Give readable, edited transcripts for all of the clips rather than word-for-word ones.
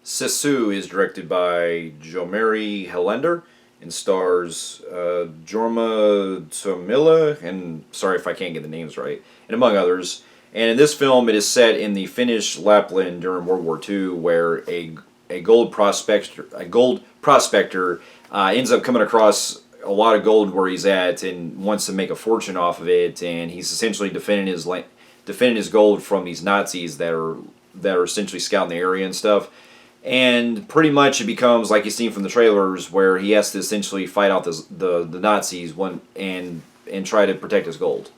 Sisu is directed by Jomari Helender and stars Jorma Tomila, and sorry if I can't get the names right, and among others. And in this film, it is set in the Finnish Lapland during World War II, where a gold prospector ends up coming across a lot of gold where he's at and wants to make a fortune off of it, and he's essentially defending his gold from these Nazis that are essentially scouting the area and stuff. And pretty much it becomes like you've seen from the trailers, where he has to essentially fight out the Nazis and try to protect his gold.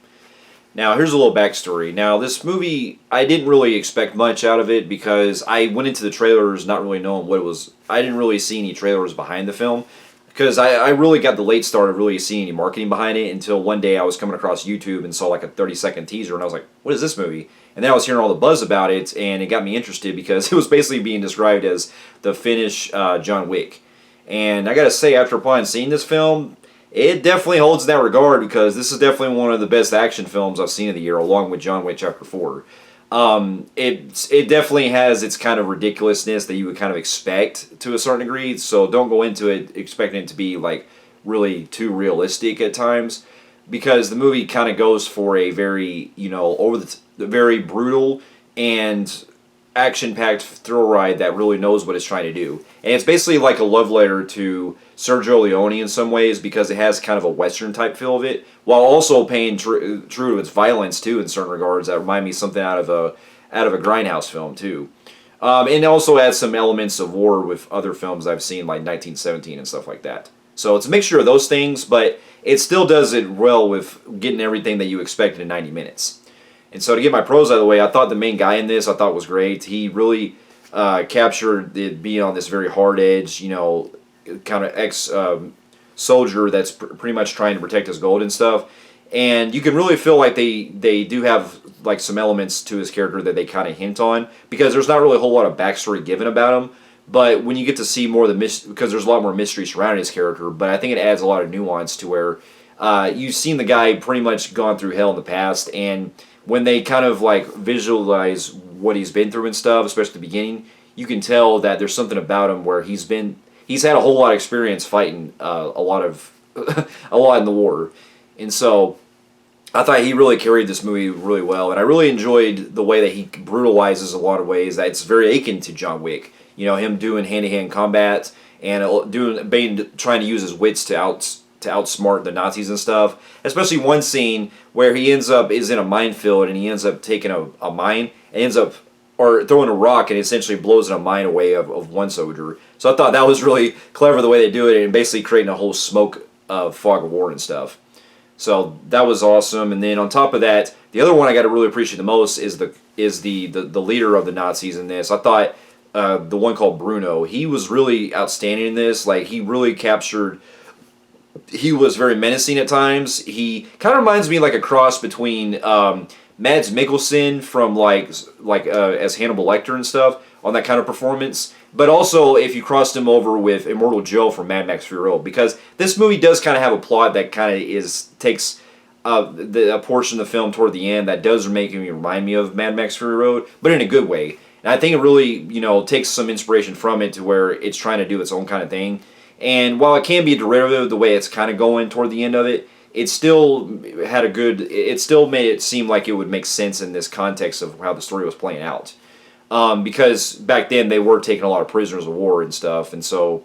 Now, here's a little backstory. Now, this movie, I didn't really expect much out of it because I went into the trailers not really knowing what it was. I didn't really see any trailers behind the film because I really got the late start of really seeing any marketing behind it until one day I was coming across YouTube and saw like a 30-second teaser, and I was like, what is this movie? And then I was hearing all the buzz about it, and it got me interested because it was basically being described as the Finnish John Wick. And I gotta say, after upon seeing this film, it definitely holds in that regard because this is definitely one of the best action films I've seen of the year, along with John Wick Chapter 4. It definitely has its kind of ridiculousness that you would kind of expect to a certain degree, so don't go into it expecting it to be like really too realistic at times, because the movie kind of goes for a very, very brutal and action-packed thrill ride that really knows what it's trying to do. And it's basically like a love letter to Sergio Leone in some ways, because it has kind of a Western type feel of it, while also paying true to its violence too in certain regards that remind me of something out of a Grindhouse film too. And it also adds some elements of war with other films I've seen, like 1917 and stuff like that. So it's a mixture of those things, but it still does it well with getting everything that you expected in 90 minutes. And so to get my pros out of the way, I thought the main guy in this, I thought was great. He really captured it being on this very hard edge, kind of ex-soldier that's pretty much trying to protect his gold and stuff. And you can really feel like they do have like some elements to his character that they kind of hint on, because there's not really a whole lot of backstory given about him. But when you get to see more of the because there's a lot more mystery surrounding his character, but I think it adds a lot of nuance to where you've seen the guy pretty much gone through hell in the past, and when they kind of like visualize what he's been through and stuff, especially at the beginning, you can tell that there's something about him where he's had a whole lot of experience fighting a lot in the war. And so I thought he really carried this movie really well, and I really enjoyed the way that he brutalizes a lot of ways that it's very akin to John Wick. Him doing hand-to-hand combat and trying to use his wits to outsmart the Nazis and stuff. Especially one scene where he is in a minefield, and he ends up taking a mine and ends up throwing a rock and essentially blows a mine away of one soldier. So I thought that was really clever the way they do it, and basically creating a whole smoke fog of war and stuff. So that was awesome. And then on top of that, the other one I got to really appreciate the most is the leader of the Nazis in this. I thought the one called Bruno, he was really outstanding in this. Like, he really captured. He was very menacing at times. He kind of reminds me like a cross between Mads Mikkelsen from as Hannibal Lecter and stuff on that kind of performance. But also if you crossed him over with Immortal Joe from Mad Max Fury Road, because this movie does kind of have a plot that kind of takes a portion of the film toward the end that does make me remind me of Mad Max Fury Road, but in a good way. And I think it really takes some inspiration from it to where it's trying to do its own kind of thing. And while it can be a derivative the way it's kind of going toward the end of it, it still made it seem like it would make sense in this context of how the story was playing out. Because back then they were taking a lot of prisoners of war and stuff, and so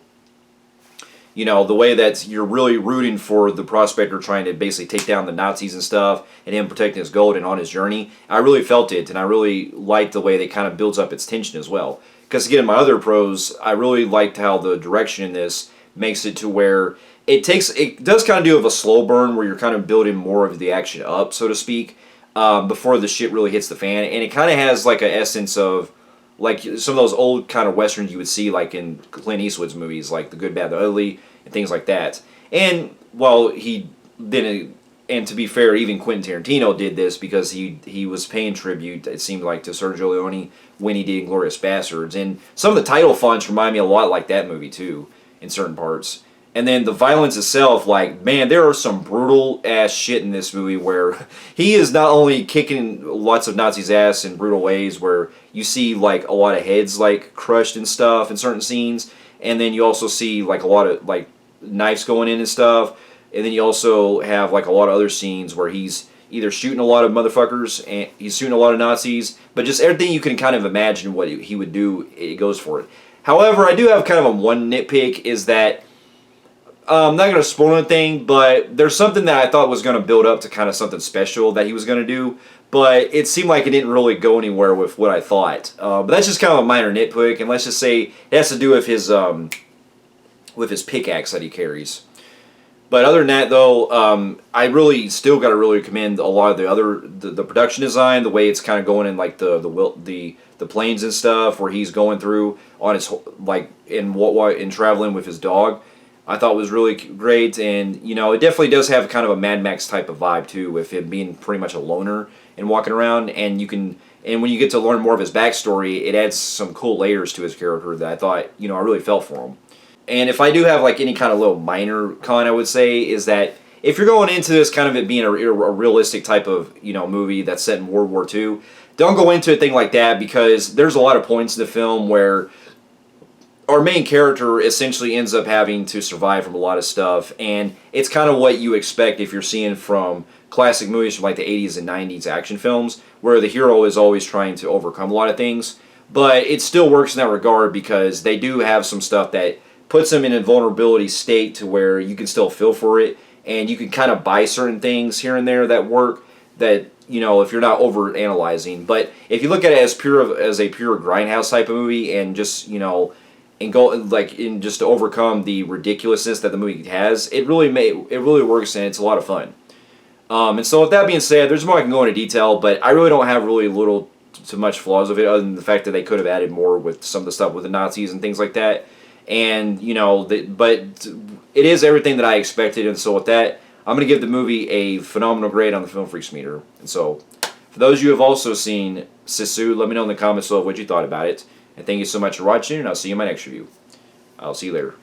the way that you're really rooting for the prospector trying to basically take down the Nazis and stuff, and him protecting his gold and on his journey, I really felt it, and I really liked the way they kind of builds up its tension as well. Because again, my other pros, I really liked how the direction in this makes it to where it does kind of do of a slow burn where you're kind of building more of the action up, so to speak, before the shit really hits the fan. And it kind of has like an essence of like some of those old kind of westerns you would see like in Clint Eastwood's movies, like The Good, Bad, the Ugly, and things like that. And while he didn't, and to be fair, even Quentin Tarantino did this because he was paying tribute, it seemed like, to Sergio Leone when he did Inglourious Basterds. And some of the title fonts remind me a lot like that movie too, in certain parts. And then the violence itself, like, man, there are some brutal ass shit in this movie where he is not only kicking lots of Nazis' ass in brutal ways, where you see like a lot of heads like crushed and stuff in certain scenes, and then you also see like a lot of like knives going in and stuff, and then you also have like a lot of other scenes where he's either shooting a lot of motherfuckers and he's shooting a lot of Nazis, but just everything you can kind of imagine what he would do, it goes for it. However, I do have kind of a one nitpick is that. I'm not going to spoil anything, but there's something that I thought was going to build up to kind of something special that he was going to do, but it seemed like it didn't really go anywhere with what I thought. But that's just kind of a minor nitpick, and let's just say it has to do with his pickaxe that he carries. But other than that, though, I really still got to really commend a lot of the production design, the way it's kind of going in like the planes and stuff, where he's going through on his like in traveling with his dog. I thought was really great, and you know, it definitely does have kind of a Mad Max type of vibe too, with him being pretty much a loner and walking around. And when you get to learn more of his backstory, it adds some cool layers to his character that I thought, you know, I really felt for him. And if I do have like any kind of little minor con, I would say is that if you're going into this kind of it being a realistic type of, you know, movie that's set in World War II, don't go into a thing like that, because there's a lot of points in the film where our main character essentially ends up having to survive from a lot of stuff, and it's kind of what you expect if you're seeing from classic movies from like the 80s and 90s action films, where the hero is always trying to overcome a lot of things. But it still works in that regard, because they do have some stuff that puts them in a vulnerability state to where you can still feel for it, and you can kind of buy certain things here and there that work, that, you know, if you're not over analyzing. But if you look at it as a pure grindhouse type of movie, and just, you know, and go like in just to overcome the ridiculousness that the movie has, it really works, and it's a lot of fun. And so with that being said, there's more I can go into detail, but I really don't have really little to much flaws of it, other than the fact that they could have added more with some of the stuff with the Nazis and things like that. And you know, but it is everything that I expected. And so with that, I'm going to give the movie a phenomenal grade on the Film Freaks meter. And so, for those of you who have also seen Sisu, let me know in the comments below what you thought about it. And thank you so much for watching, and I'll see you in my next review. I'll see you later.